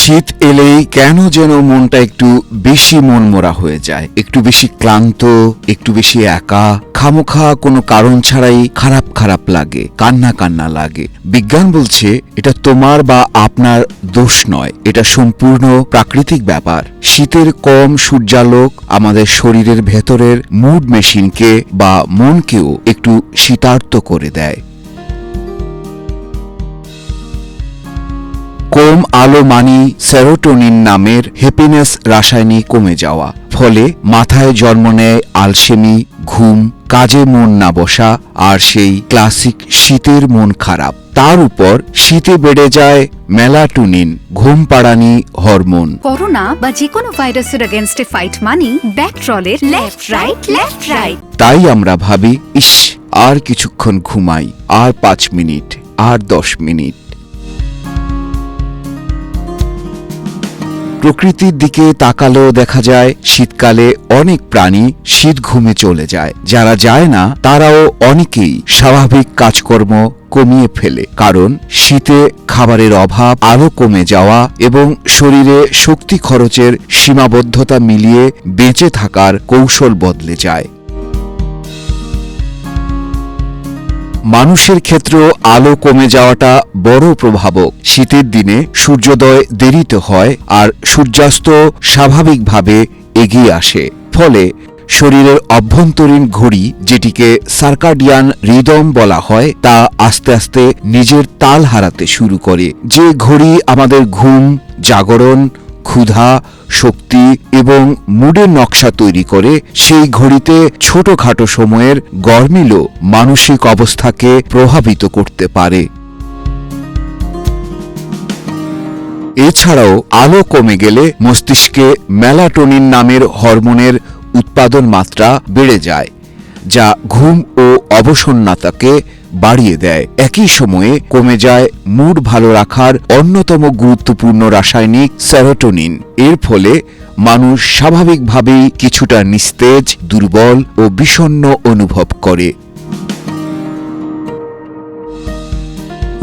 শীত এলেই কেন যেন মনটা একটু বেশি মনমরা হয়ে যায়, একটু বেশি ক্লান্ত, একটু বেশি একা, খামোখা কোনো কারণ ছাড়াই খারাপ খারাপ লাগে, কান্না কান্না লাগে। বিজ্ঞান বলছে এটা তোমার বা আপনার দোষ নয়, এটা সম্পূর্ণ প্রাকৃতিক ব্যাপার। শীতের কম সূর্যালোক আমাদের শরীরের ভেতরের মুড মেশিনকে বা মনকেও একটু শীতার্ত করে দেয়। কম আলো মানি সেরোটোনিন নামের হ্যাপিনেস রাসায়নিক কমে যাওয়া, ফলে মাথায় জন্ম নেয় আলসেমি, ঘুম, কাজে মন না বসা, আর সেই ক্লাসিক শীতের মন খারাপ। তার উপর শীতে বেড়ে যায় মেলাটোনিন, ঘুম পাড়ানি হরমোন। করোনা বা যে কোনো ভাইরাসের এগেইনস্টে ফাইট মানি ব্যাকট্রলের লেফট রাইট। তাই আমরা ভাবি, ইস আর কিছুক্ষণ ঘুমাই, আর 5 মিনিট, আর 10 মিনিট। প্রকৃতির দিকে তাকালেও দেখা যায় শীতকালে অনেক প্রাণী শীত ঘুমে চলে যায়। যারা যায় না তারাও অনেকেই স্বাভাবিক কাজকর্ম কমিয়ে ফেলে, কারণ শীতে খাবারের অভাব, আলো কমে যাওয়া এবং শরীরে শক্তি খরচের সীমাবদ্ধতা মিলিয়ে বেঁচে থাকার কৌশল বদলে যায়। মানুষের ক্ষেত্রেও আলো কমে যাওয়াটা বড় প্রভাবক। শীতের দিনে সূর্যোদয় দেরিতে হয় আর সূর্যাস্ত স্বাভাবিকভাবে এগিয়ে আসে, ফলে শরীরের অভ্যন্তরীণ ঘড়ি, যেটিকে সার্কাডিয়ান রিদম বলা হয়, তা আস্তে আস্তে নিজের তাল হারাতে শুরু করে। যে ঘড়ি আমাদের ঘুম, জাগরণ, ক্ষুধা, শক্তি এবং মুডের নকশা তৈরি করে, সেই ঘড়িতে ছোটখাটো সময়ের গরমিলও মানসিক অবস্থাকে প্রভাবিত করতে পারে। এছাড়াও আলো কমে গেলে মস্তিষ্কে মেলাটোনিন নামের হরমোনের উৎপাদন মাত্রা বেড়ে যায়, যা ঘুম ও অবসন্নতাকে বাড়িয়ে দেয়। একই সময়ে কমে যায় মুড ভালো রাখার অন্যতম গুরুত্বপূর্ণ রাসায়নিক সেরোটোনিন। এর ফলে মানুষ স্বাভাবিকভাবেই কিছুটা নিস্তেজ, দুর্বল ও বিষণ্ণ অনুভব করে।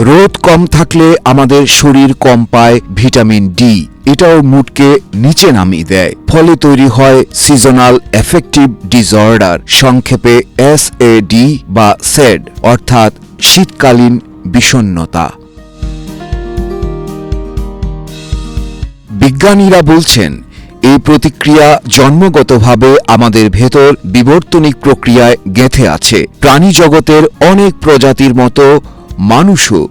রোদ কম থাকলে আমাদের শরীর কম পায় ভিটামিন ডি, এটাও মুডকে নিচে নামিয়ে দেয়। ফলে তৈরি হয় সিজনাল অ্যাফেক্টিভ ডিসঅর্ডার, সংক্ষেপে SAD বা SAD, অর্থাৎ শীতকালীন বিষণ্ণতা। বিজ্ঞানীরা বলছেন এই প্রতিক্রিয়া জন্মগতভাবে আমাদের ভেতর বিবর্তনিক প্রক্রিয়ায় গেঁথে আছে। প্রাণী জগতের অনেক প্রজাতির মতো মানুষও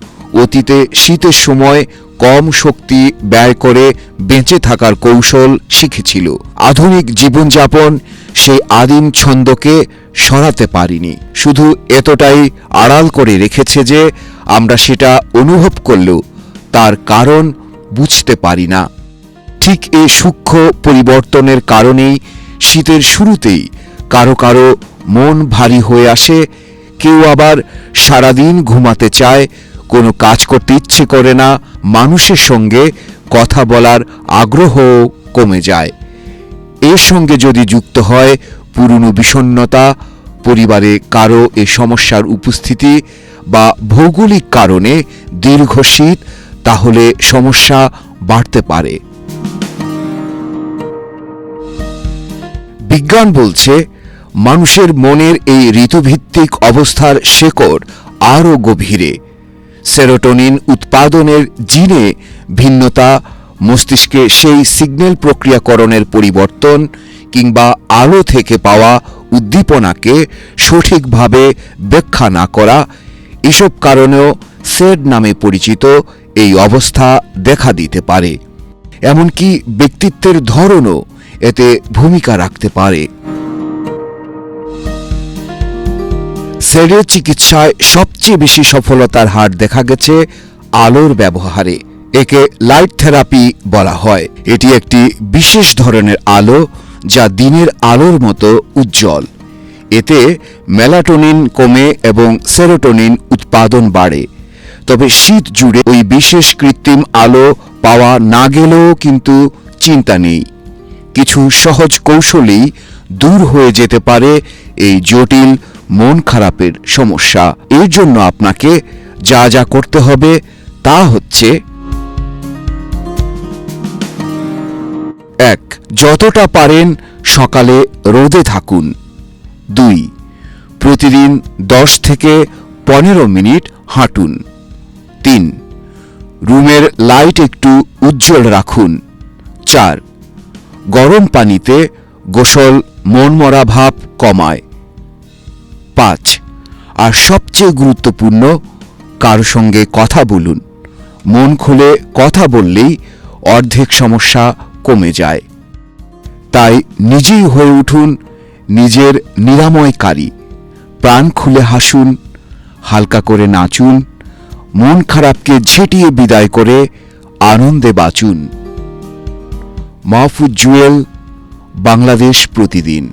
অতীতে শীতের সময় কম শক্তি ব্যয় করে বেঁচে থাকার কৌশল শিখেছিল। আধুনিক জীবনযাপন সেই আদিম ছন্দকে সরাতে পারেনি, শুধু এতটাই আড়াল করে রেখেছে যে আমরা সেটা অনুভব করলেও তার কারণ বুঝতে পারি না। ঠিক এই সূক্ষ্ম পরিবর্তনের কারণেই শীতের শুরুতেই কারো কারো মন ভারী হয়ে আসে, কেউ আবার সারাদিন ঘুমাতে চায়, কোনো কাজ করতে ইচ্ছে করে না, মানুষের সঙ্গে কথা বলার আগ্রহ কমে যায়। এর সঙ্গে যদি যুক্ত হয় পুরনো বিষণ্ণতা, পরিবারে কারো এ সমস্যার উপস্থিতি বা ভৌগোলিক কারণে দীর্ঘ শীত, তাহলে সমস্যা বাড়তে পারে। বিজ্ঞান বলছে মানুষের মনের এই ঋতুভিত্তিক অবস্থার শেকড় আরও গভীরে। সেরোটোনিন উৎপাদনের জিনে ভিন্নতা, মস্তিষ্কে সেই সিগন্যাল প্রক্রিয়াকরণের পরিবর্তন কিংবা আলো থেকে পাওয়া উদ্দীপনাকে সঠিকভাবে ব্যাখ্যা না করা, এসব কারণেও SAD নামে পরিচিত এই অবস্থা দেখা দিতে পারে। এমনকি ব্যক্তিত্বের ধরনও এতে ভূমিকা রাখতে পারে। SAD-এর চিকিৎসায় সবচেয়ে বেশি সফলতার হার দেখা গেছে আলোর ব্যবহারে। একে লাইট থেরাপি বলা হয়। এটি একটি বিশেষ ধরনের আলো যা দিনের আলোর মতো উজ্জ্বল। এতে মেলাটোনিন কমে এবং সেরোটোনিন উৎপাদন বাড়ে। তবে শীত জুড়ে ওই বিশেষ কৃত্রিম আলো পাওয়া না গেলেও কিন্তু চিন্তা নেই, কিছু সহজ কৌশলেই দূর হয়ে যেতে পারে এই জটিল মন খারাপের সমস্যা। এর জন্য আপনাকে যা যা করতে হবে তা হচ্ছে 1. যতটা পারেন সকালে রোদে থাকুন। 2. প্রতিদিন 10 থেকে 15 মিনিট হাঁটুন। 3. রুমের লাইট একটু উজ্জ্বল রাখুন। 4. গরম পানিতে গোসল মনমরা ভাব কমায়। 5. আর সবচেয়ে গুরুত্বপূর্ণ, কারো সঙ্গে কথা বলুন। মন খুলে কথা বললেই অর্ধেক সমস্যা কমে যায়। তাই নিজেই হয়ে উঠুন নিজের নিরাময়কারী। প্রাণ খুলে হাসুন, হালকা করে নাচুন, মন খারাপকে ঝেঁটিয়ে বিদায় করে আনন্দে বাঁচুন। মাহফুজ জুয়েল, বাংলাদেশ প্রতিদিন।